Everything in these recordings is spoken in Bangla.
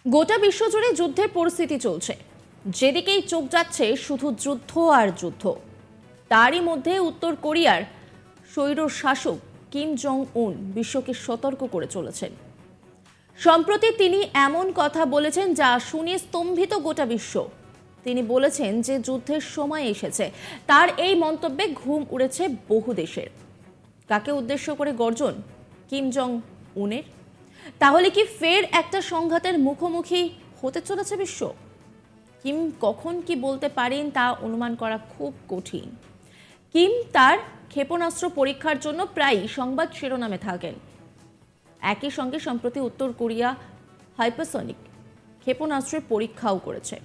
গোটা বিশ্বজুড়ে যুদ্ধের পরিস্থিতি চলছে। যেদিকেই চোখ যাচ্ছে শুধু যুদ্ধ আর যুদ্ধ। তারই মধ্যে উত্তর কোরিয়ার স্বৈর শাসক কিম জং উন বিশ্বকে সতর্ক করে চলেছেন। সম্প্রতি তিনি এমন কথা বলেছেন যা শুনে স্তম্ভিত গোটা বিশ্ব। তিনি বলেছেন যে যুদ্ধের সময় এসেছে। তার এই মন্তব্যে ঘুম উড়েছে বহু দেশের। কাকে উদ্দেশ্য করে গর্জন কিম জং উনের? তাহলে কি ফের একটা সংঘাতের মুখোমুখি হতে চলেছে বিশ্ব? কিম কখন কি বলতে পারেন তা অনুমান করা খুব কঠিন। কিম তার ক্ষেপণাস্ত্র পরীক্ষার জন্য প্রায়ই সংবাদ শিরোনামে থাকেন। একই সঙ্গে সম্প্রতি উত্তর কোরিয়া হাইপারসনিক ক্ষেপণাস্ত্রের পরীক্ষাও করেছে।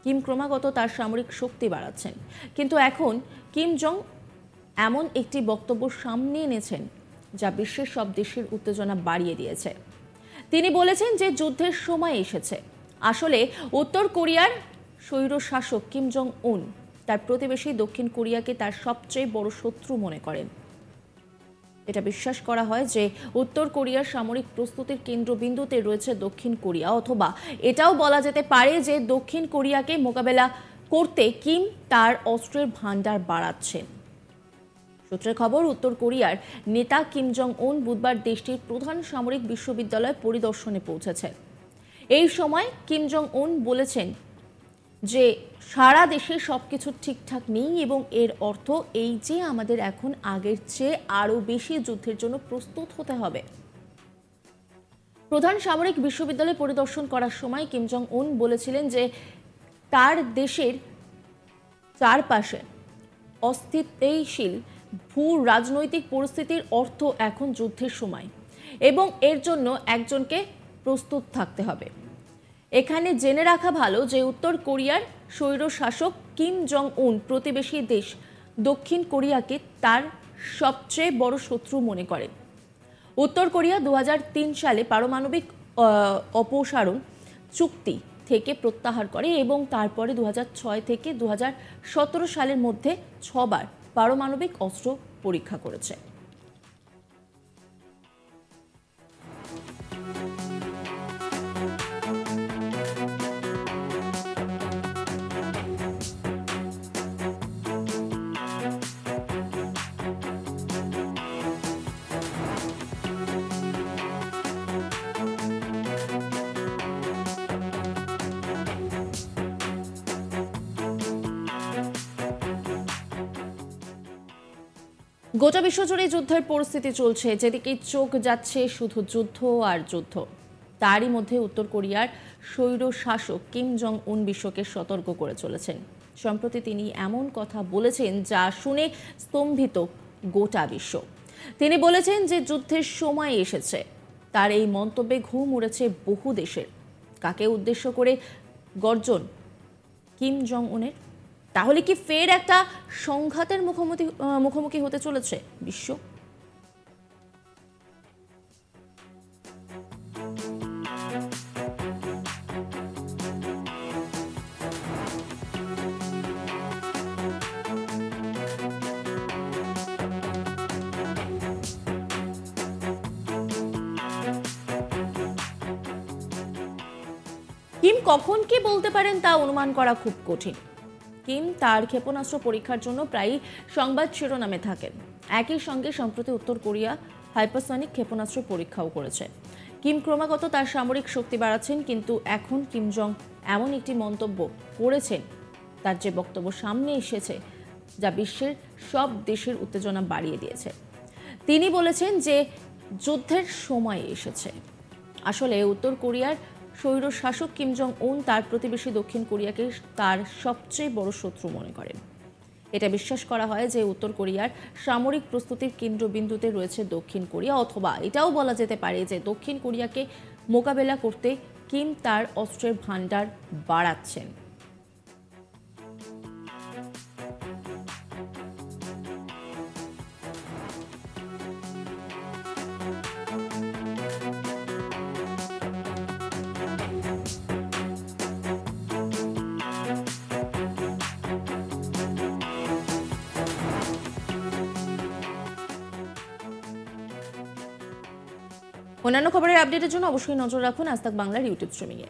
কিম ক্রমাগত তার সামরিক শক্তি বাড়াচ্ছেন, কিন্তু এখন কিম জং এমন একটি বক্তব্য সামনে এনেছেন যা বিশ্বের সব দেশের উত্তেজনা বাড়িয়ে দিয়েছে। তিনি বলেছেন যে যুদ্ধের সময় এসেছে। আসলে উত্তর কোরিয়ার স্বৈর শাসক কিম জং উন তার প্রতিবেশী দক্ষিণ কোরিয়াকে তার সবচেয়ে বড় শত্রু মনে করেন। এটা বিশ্বাস করা হয় যে উত্তর কোরিয়ার সামরিক প্রস্তুতির কেন্দ্রবিন্দুতে রয়েছে দক্ষিণ কোরিয়া, অথবা এটাও বলা যেতে পারে যে দক্ষিণ কোরিয়াকে মোকাবেলা করতে কিম তার অস্ত্রের ভান্ডার বাড়াচ্ছেন। সূত্রের খবর, উত্তর কোরিয়ার নেতা কিম জং উন বুধবার দেশটির প্রধান সামরিক বিশ্ববিদ্যালয় পরিদর্শনে পৌঁছেছেন। এই সময় কিম জং উন বলেছেন যে সারা দেশে সবকিছু ঠিকঠাক নেই এবং এর অর্থ এই যে আমাদের এখন আগের চেয়ে আরো বেশি যুদ্ধের জন্য প্রস্তুত হতে হবে। প্রধান সামরিক বিশ্ববিদ্যালয় পরিদর্শন করার সময় কিম জং উন বলেছিলেন যে তার দেশের চারপাশে অস্থিতিশীল ভূ রাজনৈতিক পরিস্থিতির অর্থ এখন যুদ্ধের সময় এবং এর জন্য একজনকে প্রস্তুত থাকতে হবে। এখানে জেনে রাখা ভালো যে উত্তর কোরিয়ার স্বৈর শাসক কিম জং উন প্রতিবেশী দেশ দক্ষিণ কোরিয়াকে তার সবচেয়ে বড় শত্রু মনে করেন। উত্তর কোরিয়া 2003 সালে পারমাণবিক অপসারণ চুক্তি থেকে প্রত্যাহার করে এবং তারপরে 2006 থেকে 2017 সালের মধ্যে 6 বার পারমাণবিক অস্ত্র পরীক্ষা করেছে। গোটা বিশ্বজুড়ে যুদ্ধের পরিস্থিতি চলছে। যেদিকে চোখ যাচ্ছে শুধু যুদ্ধ আর যুদ্ধ। তারই মধ্যে উত্তর কোরিয়ার স্বৈর শাসক কিম জং উন বিশ্বকে সতর্ক করে চলেছেন। সম্প্রতি তিনি এমন কথা বলেছেন যা শুনে স্তম্ভিত গোটা বিশ্ব। তিনি বলেছেন যে যুদ্ধের সময় এসেছে। তার এই মন্তব্যে ঘুম উড়েছে বহু দেশের। কাকে উদ্দেশ্য করে গর্জন কিম জং উনের? তাহলে কি ফের একটা সংঘাতের মুখোমুখি হতে চলেছে বিশ্ব? কিম কখন কি বলতে পারেন তা অনুমান করা খুব কঠিন। কিম তার ক্ষেপণাস্ত্র পরীক্ষার জন্য প্রায়ই সংবাদ শিরোনামে থাকেন। একই সঙ্গে সম্প্রতি উত্তর কোরিয়া হাইপারসনিক ক্ষেপণাস্ত্র পরীক্ষাও করেছে। কিম ক্রমাগত তার সামরিক শক্তি বাড়াচ্ছেন, কিন্তু এখন কিম জং এমন একটি মন্তব্য করেছেন, তার যে বক্তব্য সামনে এসেছে যা বিশ্বের সব দেশের উত্তেজনা বাড়িয়ে দিয়েছে। তিনি বলেছেন যে যুদ্ধের সময় এসেছে। আসলে উত্তর কোরিয়ার স্বৈর শাসক কিম জং উন তার প্রতিবেশী দক্ষিণ কোরিয়াকে তার সবচেয়ে বড় শত্রু মনে করেন। এটা বিশ্বাস করা হয় যে উত্তর কোরিয়ার সামরিক প্রস্তুতির কেন্দ্রবিন্দুতে রয়েছে দক্ষিণ কোরিয়া, অথবা এটাও বলা যেতে পারে যে দক্ষিণ কোরিয়াকে মোকাবেলা করতে কিম তার অস্ত্রের ভান্ডার বাড়াচ্ছেন। অন্যান্য খবরের আপডেটের জন্য অবশ্যই নজর রাখুন আজ তাক বাংলার ইউটিউব স্ট্রিমিংয়ে।